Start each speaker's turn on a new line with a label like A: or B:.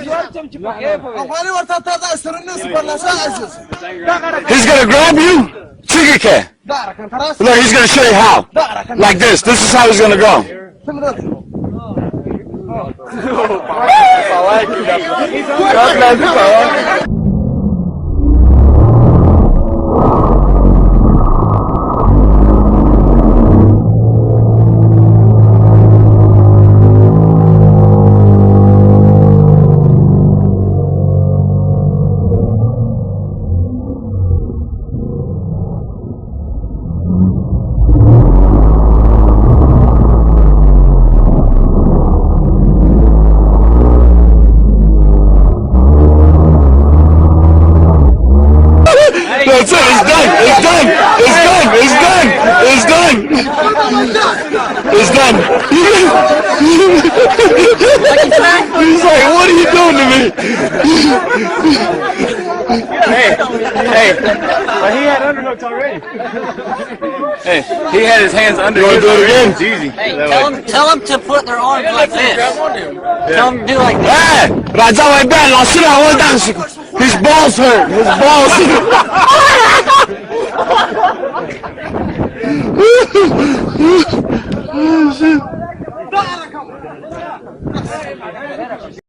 A: He's gonna grab you. Trigger can. Look, he's gonna show you how. Like this. This is how he's gonna go. That's it. It's done. It's done. It's done. It's done. It's done. He's like, what are you doing to me? Hey. But he had underhooks already. Hey, he had his hands under. You want to do it again? It's easy.
B: Hey, tell them to put their arms like this. Tell them to do like this.
A: Hey, Raja vai bene, non si la vuole dare. His balls hurt. His balls hurt.